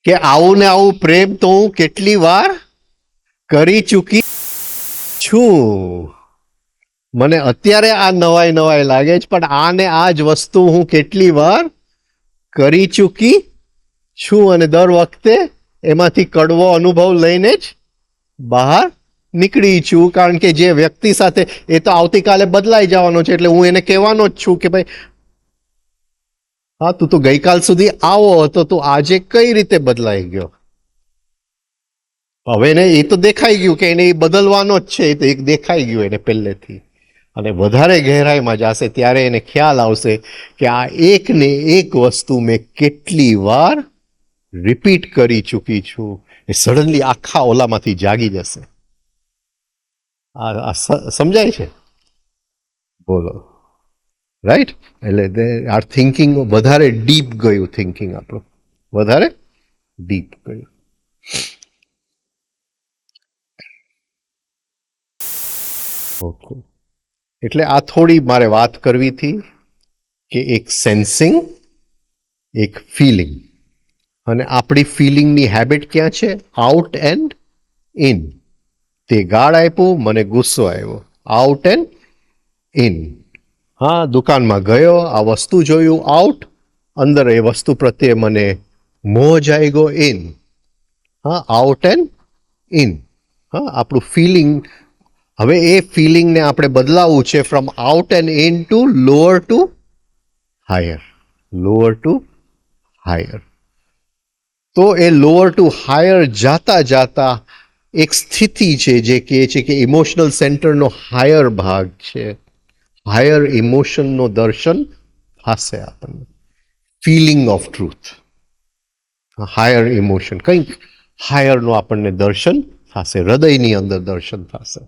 કે આવું ને આવું પ્રેમ તો હું કેટલી વાર કરી ચૂકી છું. મને અત્યારે આ નવાઈ નવાઈ લાગે છે, પણ આને આ જ વસ્તુ હું કેટલી વાર કરી ચૂકી છું, અને દર વખતે એમાંથી કડવો અનુભવ લઈને જ બહાર નીકળી છું. કારણ કે જે વ્યક્તિ સાથે, એ તો આવતીકાલે બદલાઈ જવાનો છે, એટલે હું એને કહેવાનો જ છું કે ભાઈ, હા, તું તો ગઈકાલ સુધી આવો હતો, તું આજે કઈ રીતે બદલાઈ ગયો? હવે એને એ તો દેખાઈ ગયું કે એને એ બદલવાનો જ છે. એ તો એક દેખાઈ ગયું એને પહેલેથી. અને વધારે ગહેરાઈમાં જશે ત્યારે એને ખ્યાલ આવશે કે આ એકને એક વસ્તુ મેં કેટલી વાર રિપીટ કરી ચૂકી છું. એ સડનલી આખા ઓલામાંથી જાગી જશે. આ સમજાય છે? બોલો. રાઈટ. એટલે આ થિંકિંગ વધારે ડીપ ગયું. થિંકિંગ આપણું વધારે ડીપ ગયું. ઓકે. એટલે આ થોડી મારે વાત કરવી હતી કે એક સેન્સિંગ, એક ફિલિંગ. અને આપણી ફિલિંગની હેબિટ ક્યાં છે? Out and in. તે ગાળ આપ્યું, મને ગુસ્સો આવ્યો. Out and in. હા, દુકાનમાં ગયો, આ વસ્તુ જોયું, આઉટ. અંદર એ વસ્તુ પ્રત્યે મને મોહ જાગ્યો, ઇન. હા, આઉટ એન્ડ ઇન. હા, આપણું ફિલિંગ. હવે એ ફિલિંગને આપણે બદલાવવું છે from out and in to lower to higher. Lower to higher. તો એ લોઅર ટુ હાયર જાતા જાતા એક સ્થિતિ છે જે કહે છે કે ઇમોશનલ સેન્ટરનો હાયર ભાગ છે. હાયર ઇમોશનનો દર્શન થશે આપણને. Feeling of truth. Higher emotion, કંઈક હાયરનું આપણને દર્શન થશે, હૃદયની અંદર દર્શન થશે.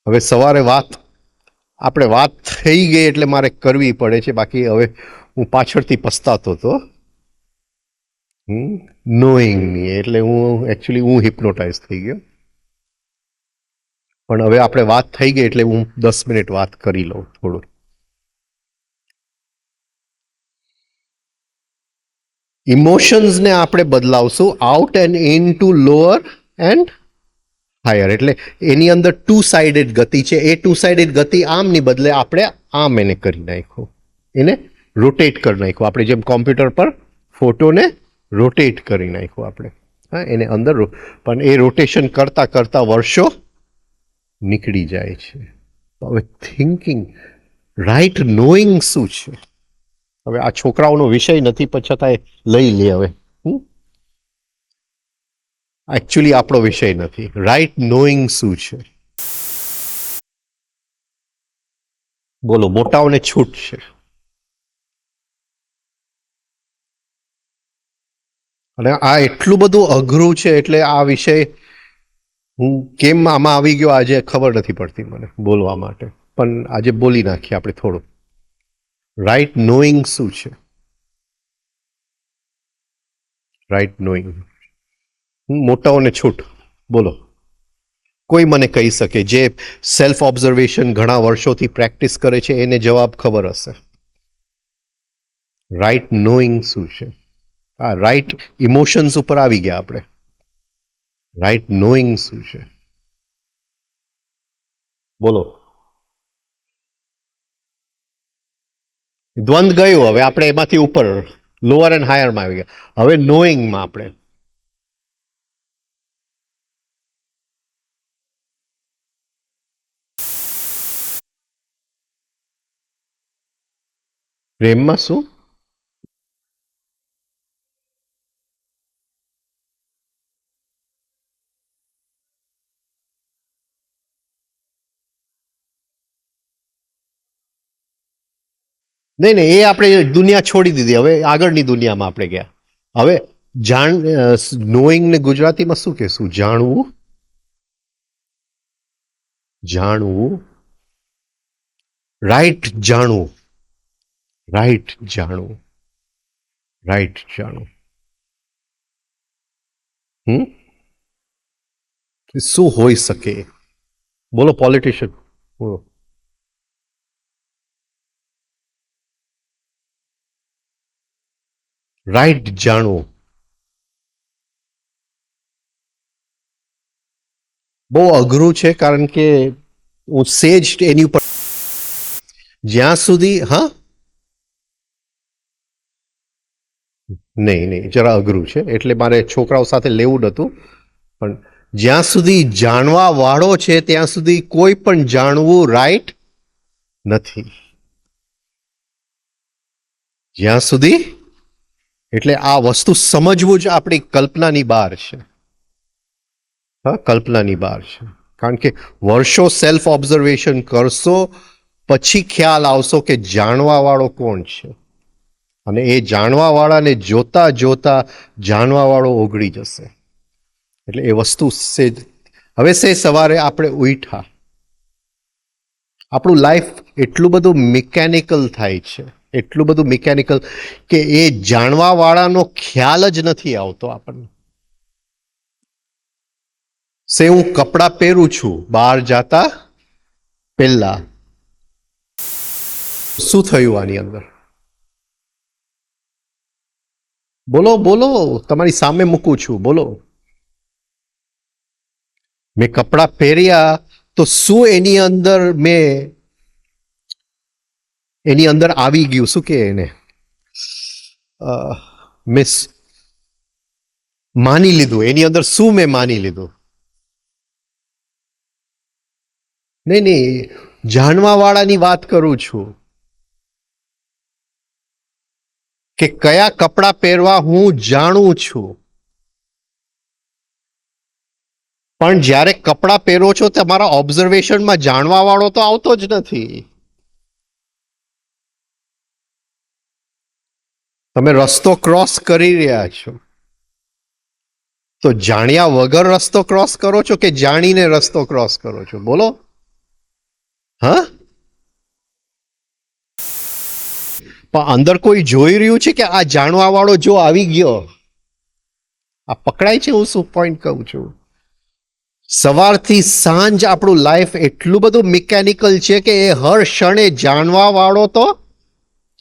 હવે સવારે આપણે વાત થઈ ગઈ એટલે મારે કરવી પડે છે, બાકી હવે હું પાછળથી પસ્તાતો હતો. નોઈંગની, એટલે હું હિપ્નોટાઇઝ થઈ ગયો. પણ હવે આપણે વાત થઈ ગઈ એટલે હું 10 મિનિટ વાત કરી લઉં થોડું. ઇમોશન્સને આપણે બદલાવશું out and in to lower and higher. એટલે એની અંદર ટુ સાઇડેડ ગતિ છે. એ ટુ સાઇડેડ ગતિ આમની બદલે આપણે આમ એને કરી નાખ્યું, એને રોટેટ કરી નાખ્યું. આપણે જેમ કોમ્પ્યુટર પર ફોટોને રોટેટ કરી નાખ્યું આપણે. હા, એને અંદર. પણ એ રોટેશન કરતા કરતા વર્ષો નીકળી જાય છે. હવે થિંકિંગ, રાઈટ નોઈંગ શું છે? હવે આ છોકરાઓનો વિષય નથી, પણ છતાંય લઈ લે. હવે એકચ્યુઅલી આપણો વિષય નથી. રાઈટ નોઈંગ શું છે? બોલો, મોટાઓને છૂટ છે. અને આ એટલું બધું અઘરું છે, એટલે આ વિષય હું કેમ આમાં આવી ગયો આજે ખબર નથી પડતી મને બોલવા માટે, પણ આજે બોલી નાખીએ આપણે થોડું. રાઈટ નોઈંગ શું છે? Right knowing. મોટાઓને છૂટ, બોલો. કોઈ મને કહી શકે જે સેલ્ફ ઓબ્ઝર્વેશન ઘણા વર્ષોથી પ્રેક્ટિસ કરે છે એને જવાબ ખબર હશે. રાઈટ નોઈંગ શું છે? આ રાઈટ ઇમોશન્સ ઉપર આવી ગયા આપણે. રાઈટ નોઈંગ શું છે? બોલો. દ્વંદ ગયું, હવે આપણે એમાંથી ઉપર લોઅર એન્ડ હાયરમાં આવી ગયા. હવે નોઈંગમાં આપણે પ્રેમમાં શું? નહીં નહીં, એ આપણે દુનિયા છોડી દીધી, હવે આગળની દુનિયામાં આપણે ગયા. હવે નોઈંગ ને ગુજરાતીમાં શું કહેશું? જાણવું. જાણવું. રાઈટ જાણવું. રાઈટ જાણવું. રાઈટ જાણવું. શું હોઈ શકે? બોલો પોલિટિશિયન, બોલો. રાઈટ જાણવું. બહુ અઘરું છે, કારણ કે હું સેજ એની ઉપર જ્યાં સુધી નહીં, જરા અઘરું છે, એટલે મારે છોકરાઓ સાથે લેવું નતું. પણ જ્યાં સુધી જાણવા વાળો છે ત્યાં સુધી કોઈ પણ જાણવું રાઈટ નથી. જ્યાં સુધી, એટલે આ વસ્તુ સમજવું જ આપણી કલ્પનાની બહાર છે. કલ્પનાની બહાર છે, કારણ કે વર્ષો સેલ્ફ ઓબ્ઝર્વેશન કરશો પછી ખ્યાલ આવશો કે જાણવા વાળો કોણ છે, અને એ જાણવા વાળાને જોતા જોતા જાણવા વાળો ઓગળી જશે. એટલે એ વસ્તુ હવે સવારે આપણે ઉઠ્યા, આપણું લાઈફ એટલું બધું મિકેનિકલ થાય છે, એટલું બધું મિકેનિકલ કે એ જાણવા વાળાનો ખ્યાલ જ નથી આવતો આપણને. હું કપડાં પહેરું છું બહાર જાતા પહેલા, શું થયું આની અંદર? બોલો બોલો, તમારી સામે મૂકું છું, બોલો. મેં કપડાં પહેર્યા તો શું એની અંદર આવી ગયું? શું કે એને મેં માની લીધું? એની અંદર શું મેં માની લીધું? નહીં, જાણવા વાળાની વાત કરું છું કે કયા કપડાં પહેરવા હું જાણું છું, પણ જ્યારે કપડાં પહેરો છો તમારા ઓબ્ઝર્વેશનમાં જાણવા વાળો તો આવતો જ નથી. તમે રસ્તો ક્રોસ કરી રહ્યા છો તો જાણ્યા વગર રસ્તો ક્રોસ કરો છો કે જાણીને રસ્તો ક્રોસ કરો છો? બોલો. પણ અંદર કોઈ જોઈ રહ્યું છે કે આ જાણવા વાળો જો આવી ગયો આ પકડાય છે? હું શું પોઈન્ટ કહું છું? સવારથી સાંજ આપણું લાઈફ એટલું બધું મિકેનિકલ છે કે એ હર ક્ષણે જાણવા વાળો તો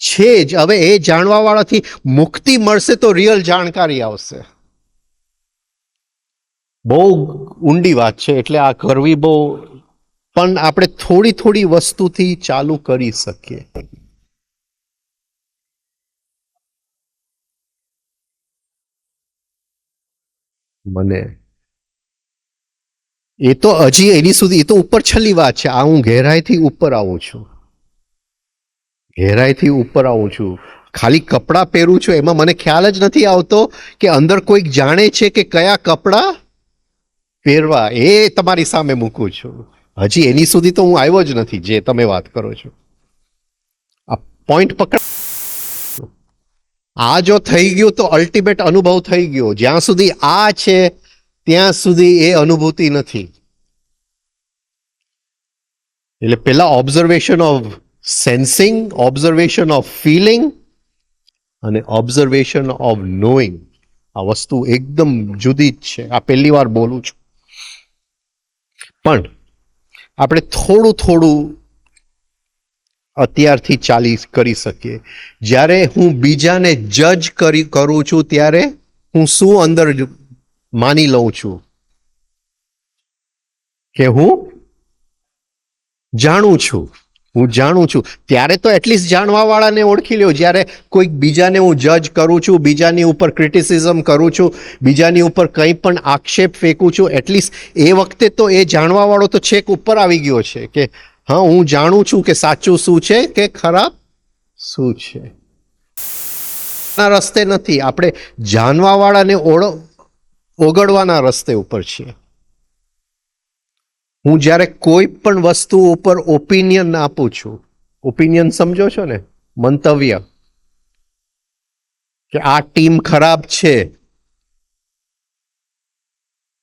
છે જ. હવે એ જાણવા વાળાથી મુક્તિ મળશે તો રિયલ જાણકારી આવશે. બહુ ઊંડી વાત છે, એટલે આ કરવી બહુ, પણ આપણે થોડી થોડી વસ્તુથી ચાલુ કરી શકીએ. મને એ તો હજી એની સુધી, એ તો ઉપર છેલ્લી વાત છે. આ હું ગહેરાઈથી ઉપર આવું છું, ગહેરાઈથી ઉપર આવું છું. ખાલી કપડાં પહેરું છું એમાં મને ખ્યાલ જ નથી આવતો કે અંદર કોઈક જાણે છે કે કયા કપડાં પહેરવા. એ તમારી સામે મૂકું છું. હજી એની સુધી તો હું આવ્યો જ નથી જે તમે વાત કરો છો. આ પોઈન્ટ પકડ, આ જો થઈ ગયું તો અલ્ટિમેટ અનુભવ થઈ ગયો. જ્યાં સુધી આ છે ત્યાં સુધી એ અનુભૂતિ નથી. એટલે પેલા observation of sensing, observation of feeling અને ઓબ્ઝર્વેશન ઓફ નોઈંગ, આ વસ્તુ એકદમ જુદી જ છે. આ પહેલી વાર બોલું છું. પણ આપણે થોડું થોડું અત્યારથી કરી શકીએ. જ્યારે હું બીજાને જજ કરું છું ત્યારે હું શું અંદર માની લઉં છું કે હું જાણું છું. ત્યારે તો એટલીસ્ટ જાણવા વાળાને ઓળખી લ્યો. જ્યારે કોઈક બીજાને હું જજ કરું છું, બીજાની ઉપર ક્રિટિસિઝમ કરું છું, બીજાની ઉપર કંઈ પણ આક્ષેપ ફેંકું છું, એટલીસ્ટ એ વખતે તો એ જાણવા વાળો તો છેક ઉપર આવી ગયો છે કે હા, હું જાણું છું કે સાચું શું છે કે ખરાબ શું છે. ના રસ્તે નથી, આપણે જાણવા વાળાને ઓગળવાના રસ્તે ઉપર છીએ. હું જ્યારે કોઈ પણ વસ્તુ ઉપર ઓપિનિયન આપું છું, ઓપિનિયન સમજો છો ને, મંતવ્ય, કે આ ટીમ ખરાબ છે,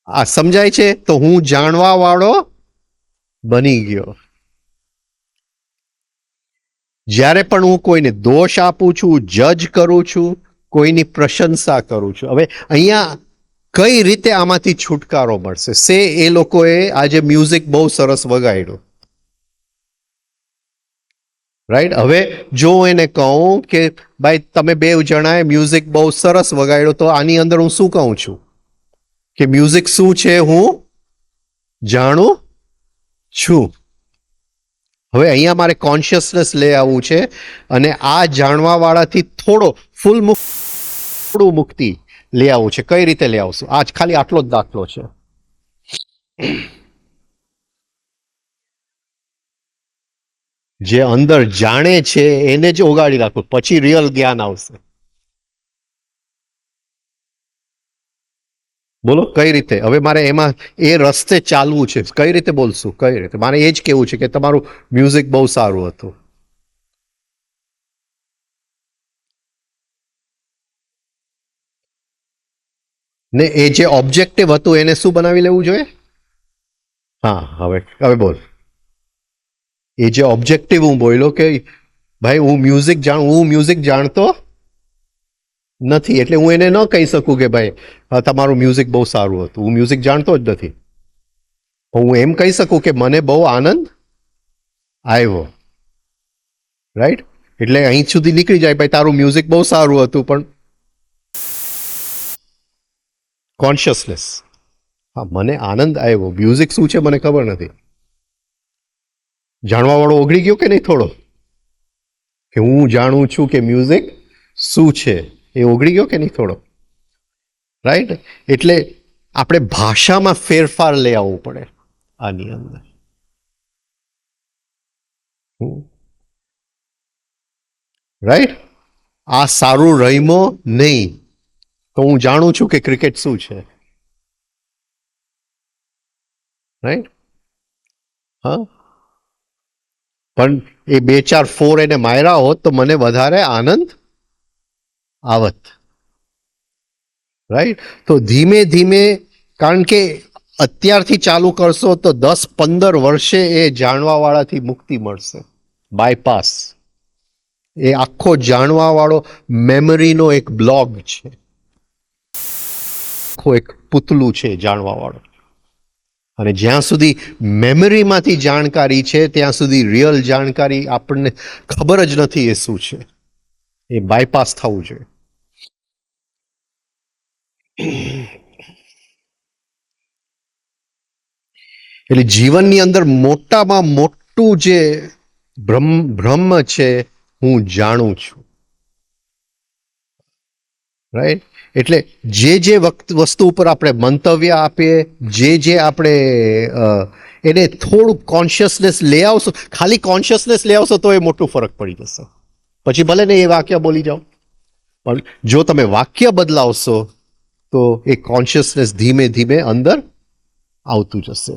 આ સમજાય છે, તો હું જાણવા વાળો બની ગયો. જ્યારે પણ હું કોઈને દોષ આપું છું, જજ કરું છું, કોઈની પ્રશંસા કરું છું. હવે અહીંયા કઈ રીતે આમાંથી છુટકારો મળશે? એ લોકોએ આજે મ્યુઝિક બહુ સરસ વગાડ્યું, રાઈટ? હવે જો એને કહું કે ભાઈ તમે બે જણાએ મ્યુઝિક બહુ સરસ વગાડ્યો, તો આની અંદર હું શું કહું છું કે મ્યુઝિક શું છે હું જાણું છું. હવે અહીંયા મારે કોન્શિયસનેસ લઈ આવવું છે અને આ જાણવા વાળાથી થોડું મુક્તિ લઈ આવવું છે. કઈ રીતે લઈ આવશું? આજ ખાલી આટલો જ દાખલો છે. જે અંદર જાણે છે એને જ ઓગાળી રાખવું, પછી રિયલ જ્ઞાન આવશે. બોલો કઈ રીતે? હવે મારે એમાં એ રસ્તે ચાલવું છે. કઈ રીતે બોલશું? કઈ રીતે? મારે એ જ કેવું છે કે તમારું મ્યુઝિક બહુ સારું હતું. ને એ જે ઓબ્જેક્ટિવ હતું એને શું બનાવી લેવું જોઈએ? હા, હવે બોલ. એ જે ઓબ્જેક્ટિવ હું બોલ્યો કે ભાઈ હું મ્યુઝિક જાણતો નથી, એટલે હું એને ન કહી શકું કે ભાઈ તમારું મ્યુઝિક બહુ સારું હતું. હું મ્યુઝિક જાણતો જ નથી. હું એમ કહી શકું કે મને બહુ આનંદ આવ્યો, રાઈટ? એટલે અહીં સુધી નીકળી જાય ભાઈ તારું મ્યુઝિક બહુ સારું હતું, પણ કોન્શિયસનેસ, હા મને આનંદ આવ્યો. મ્યુઝિક શું છે મને ખબર નથી. જાણવા વાળો ઓગળી ગયો કે નહીં થોડો? કે હું જાણું છું કે મ્યુઝિક શું છે, એ ઓગળી ગયો કે નહીં થોડો? રાઈટ? એટલે આપણે ભાષામાં ફેરફાર લઈ આવવું પડે આની અંદર. રાઈટ? આ સારું રમ્યો નહીં તો હું જાણું છું કે ક્રિકેટ શું છે. રાઈટ? હા, પણ એ 2-4 4 એને માર્યા હોત તો મને વધારે આનંદ આવત. રાઈટ? તો ધીમે ધીમે, કારણ કે અત્યારથી ચાલુ કરશો તો 10-15 વર્ષે એ જાણવા વાળાથી મુક્તિ મળશે. બાયપાસ, એ આખો જાણવા વાળો મેમરીનો એક બ્લોગ છે, આખો એક પૂતલું છે જાણવા વાળો. અને જ્યાં સુધી મેમરીમાંથી જાણકારી છે ત્યાં સુધી રિયલ જાણકારી આપણને ખબર જ નથી એ શું છે. એ બાયપાસ થવું જોઈએ. એટલે જીવનની અંદર મોટામાં મોટું જે બ્રહ્મ છે, હું જાણું છું. રાઈટ? એટલે જે વસ્તુ ઉપર આપણે મંતવ્ય આપીએ, જે આપણે એને થોડું કોન્શિયસનેસ લઈ આવશો, ખાલી કોન્શિયસનેસ લઈ આવશો તો એ મોટું ફરક પડી જશે. પછી ભલે ને એ વાક્ય બોલી જાઓ, પણ જો તમે વાક્ય બદલાવશો તો એ કોન્શિયસનેસ ધીમે ધીમે અંદર આવતું જશે.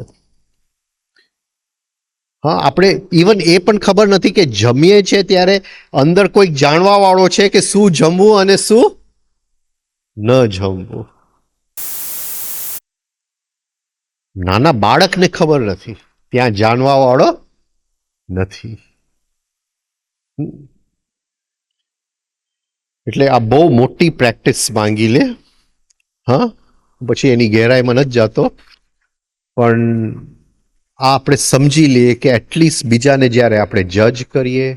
હા, આપણે ઇવન એ પણ ખબર નથી કે જમીએ છે ત્યારે અંદર કોઈક જાણવા વાળો છે કે શું જમવું અને શું ન જમવું. નાના બાળકને ખબર નથી, ત્યાં જાણવા વાળો નથી. એટલે આ બહુ મોટી પ્રેક્ટિસ માંગી લે. હા, પછી એની ગહેરાઈમાં નથી જાતો, પણ આ આપણે સમજી લઈએ કે એટલીસ્ટ બીજાને જ્યારે આપણે જજ કરીએ,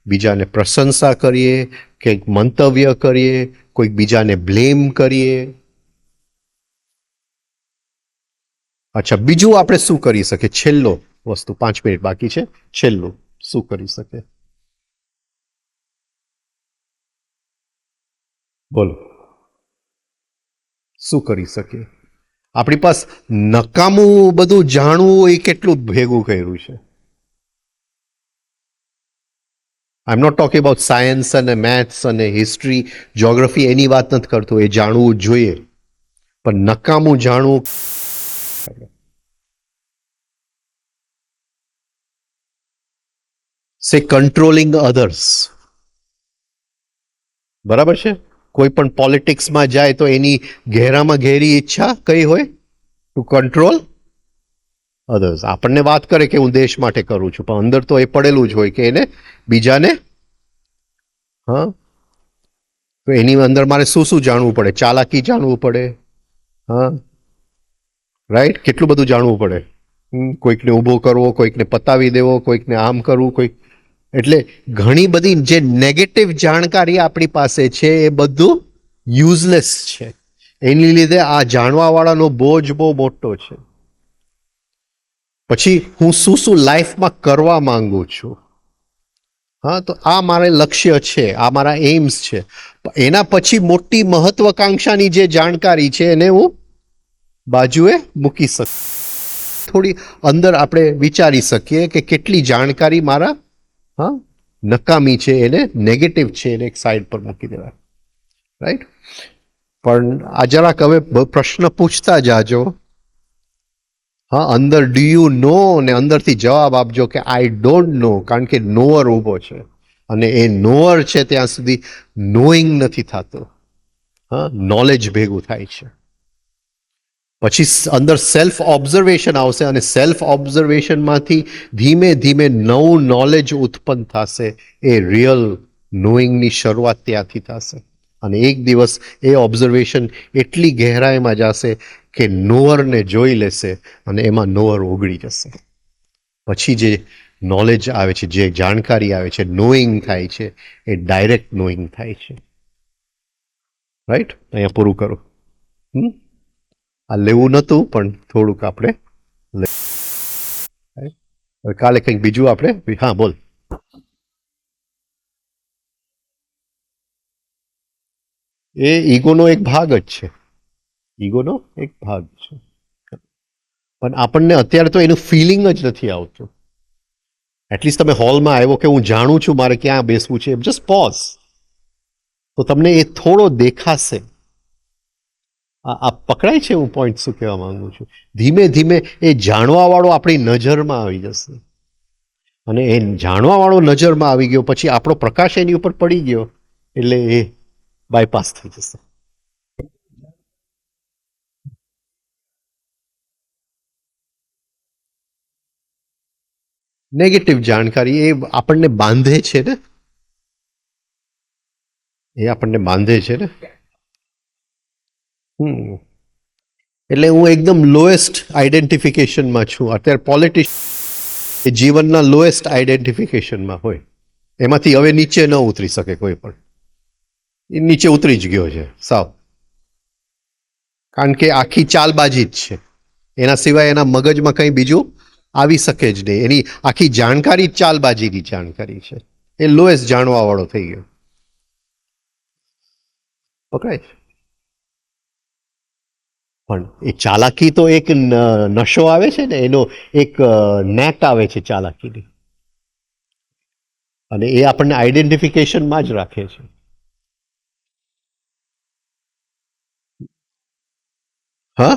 બીજાને પ્રશંસા કરીએ, કંઈક મંતવ્ય કરીએ, કોઈક બીજાને બ્લેમ કરીએ. અચ્છા, બીજું આપણે શું કરી શકીએ? છેલ્લો વસ્તુ, 5 મિનિટ બાકી છે. છેલ્લું શું કરી શકે? બોલો, શું કરી શકીએ? આપણી પાસે નકામું બધું જાણવું એ કેટલું ભેગું કર્યું છે. I am not talking about science અને મેથ્સ અને હિસ્ટ્રી, જ્યોગ્રાફી, એની વાત નથી કરતો. એ જાણવું જોઈએ, પણ નકામું જાણવું. સે કંટ્રોલિંગ અધર્સ. બરાબર છે? કોઈ પણ પોલિટિક્સમાં જાય તો એની ગહેરામાં ગહેરી ઈચ્છા કઈ હોય? Two control others. આપણને વાત કરે કે હું દેશ માટે કરું છું, પણ અંદર તો એ પડેલું જ હોય કે એને બીજાને. હા, તો એની અંદર મારે શું શું જાણવું પડે? ચાલાકી જાણવું પડે. હા, રાઈટ, કેટલું બધું જાણવું પડે. કોઈકને ઊભો કરવો, કોઈકને પતાવી દેવો, કોઈકને આમ કરવું, કોઈક. એટલે ઘણી બધી જે નેગેટિવ જાણકારી આપણી પાસે છે એ બધું યુઝલેસ છે. એની લીધે આ જાણવાવાળાનો બોજ બહુ મોટો છે. પછી હું શું શું લાઈફમાં કરવા માંગુ છું. હા, તો આ મારે લક્ષ્ય છે, આ મારા એમ્સ છે. એના પછી મોટી મહત્વકાંક્ષાની જે જાણકારી છે એને હું બાજુએ મૂકી શકું. થોડી અંદર આપણે વિચારી શકીએ કે કેટલી જાણકારી મારા હા નકામી છે, એને નેગેટિવ છે, એને એક સાઈડ પર મૂકી દેવાય. રાઈટ? પણ આ જરાક હવે પ્રશ્ન પૂછતા જાજો. હા, અંદર ડુ યુ નો ને અંદરથી જવાબ આપજો કે આઈ ડોન્ટ નો, કારણ કે નોઅર ઊભો છે અને એ નોઅર છે ત્યાં સુધી નોઈંગ નથી થતું. હા, નોલેજ ભેગું થાય છે. પછી અંદર સેલ્ફ ઓબ્ઝર્વેશન આવશે અને સેલ્ફ ઓબ્ઝર્વેશનમાંથી ધીમે ધીમે નવું નોલેજ ઉત્પન્ન થશે. એ રિયલ નોઈંગની શરૂઆત ત્યાંથી થશે અને એક દિવસ એ ઓબ્ઝર્વેશન એટલી ગહેરાઈમાં જશે કે નોઅરને જોઈ લેશે અને એમાં નોઅર ઓગળી જશે. પછી જે નોલેજ આવે છે, જે જાણકારી આવે છે, નોઈંગ થાય છે, એ ડાયરેક્ટ નોઈંગ થાય છે. રાઈટ? અહીંયા પૂરું કરું. આ લેવું નહોતું, પણ થોડુંક આપણે કાલે કંઈક બીજું આપણે. હા, બોલ. એ ઈગોનો એક ભાગ જ છે. ઈગોનો એક ભાગ છે, પણ આપણને અત્યારે તો એનું ફિલિંગ જ નથી આવતું. એટલીસ્ટ તમે હોલમાં આવ્યો કે હું જાણું છું મારે ક્યાં બેસવું છે, જસ્ટ પોઝ, તો તમને એ થોડો દેખાશે. આ પકડાય છે હું પોઈન્ટ શું કહેવા માંગુ છું? ધીમે ધીમે એ જાણવાવાળો આપણી નજરમાં આવી જશે અને એ જાણવાવાળો નજરમાં આવી ગયો પછી આપણો પ્રકાશ એની ઉપર પડી ગયો એટલે એ બાયપાસ થઈ જશે. નેગેટિવ જાણકારી એ આપણને બાંધે છે ને, એ આપણને બાંધે છે ને. એટલે હું એકદમ લોએસ્ટ આઈડેન્ટિફિકેશનમાં છું અત્યારે. પોલિટિશિયન એ જીવનના લોએસ્ટ આઈડેન્ટિફિકેશનમાં હોય, એમાંથી હવે નીચે ન ઉતરી શકે કોઈ પણ. એ નીચે ઉતરી જ ગયો છે સાવ, કારણ કે આખી ચાલબાજી જ છે. એના સિવાય એના મગજમાં કંઈ બીજું આવી શકે જ નહીં. એની આખી જાણકારી ચાલબાજીની જાણકારી છે. એ લોએસ્ટ જાણવા વાળો થઈ ગયો. પકડાય છે. પણ એ ચાલાકી તો એક નશો આવે છે ને, એનો એક નેટ આવે છે ચાલાકીની, અને એ આપણને આઈડેન્ટિફિકેશનમાં જ રાખે છે. હા,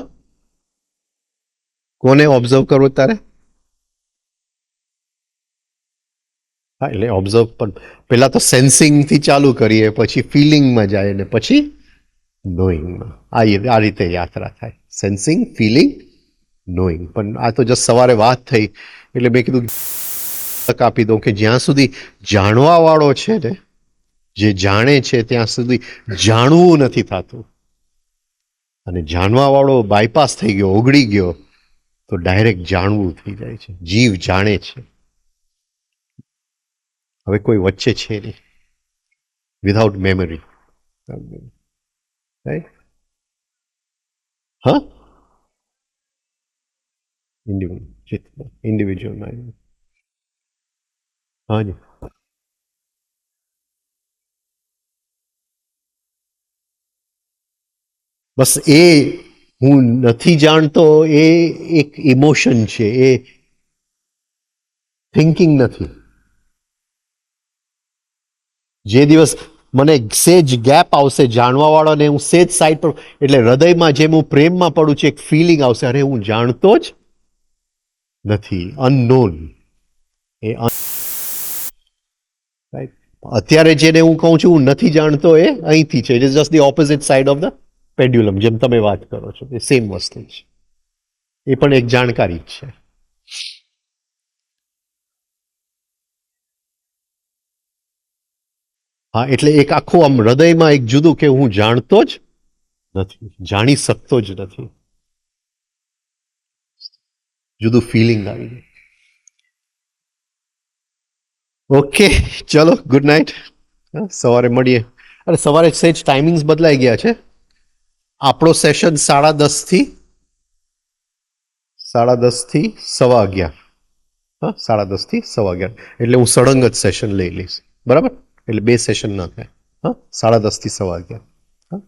કોને ઓબ્ઝર્વ કરવો તારે? હા, એટલે ઓબ્ઝર્વ પણ પહેલા તો સેન્સિંગથી ચાલુ કરીએ, પછી ફિલિંગમાં જાય ને પછી નોઈંગમાં. આ રીતે યાત્રા થાય. Sensing, feeling, knowing. પણ આ તો જસ્ટ સવારે વાત થઈ એટલે મેં કીધું તક આપી દઉં કે જ્યાં સુધી જાણવા વાળો છે ને, જે જાણે છે ત્યાં સુધી જાણવું નથી થતું, અને જાણવા વાળો બાયપાસ થઈ ગયો, ઓગળી ગયો, તો ડાયરેક્ટ જાણવું થઈ જાય છે. જીવ જાણે છે, હવે કોઈ વચ્ચે છે નહીં, વિધાઉટ મેમરી. રાઈટ? હા, ઇન્ડિવિજ્યુઅલ માઇન્ડ. હાજી. બસ એ હું નથી જાણતો એ એક ઇમોશન છે, એ થિંકિંગ નથી. જે દિવસ મને સેજ ગેપ આવશે જાણવા વાળાને, હું સેજ સાઈડ પર, એટલે હૃદયમાં જેમ હું પ્રેમમાં પડું છું, એક ફિલિંગ આવશે, અરે હું જાણતો જ નથી, અનનોન. એ રાઈટ. અત્યારે જેને હું કહું છું હું નથી જાણતો, એ અહીંથી છે. It is just the opposite side of the pendulum, જેમ તમે વાત કરો છો એ સેમ વસ્તુ છે. એ પણ એક જાણકારી જ છે. હા, એટલે એક આખું આમ હૃદયમાં એક જુદું કે હું જાણતો જ નથી, જાણી શકતો જ નથી, જુદું ફિલિંગ આવી ગયું. ઓકે, ચલો ગુડ નાઇટ. સવારે મળીએ. અરે સવારે સેજ ટાઈમિંગ્સ બદલાઈ ગયા છે. આપણો સેશન 10:30 થી 11:15. હા, 10:30 થી 11:15. એટલે હું સળંગ જ સેશન લઈ લઈશ, બરાબર? એટલે બે સેશન ના થાય. હા, 10:30 થી 11:15. હા,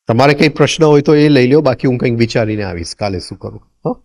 તમારે કંઈ પ્રશ્ન હોય તો એ લઈ લો, બાકી હું કંઈક વિચારીને આવીશ કાલે શું કરું. હા.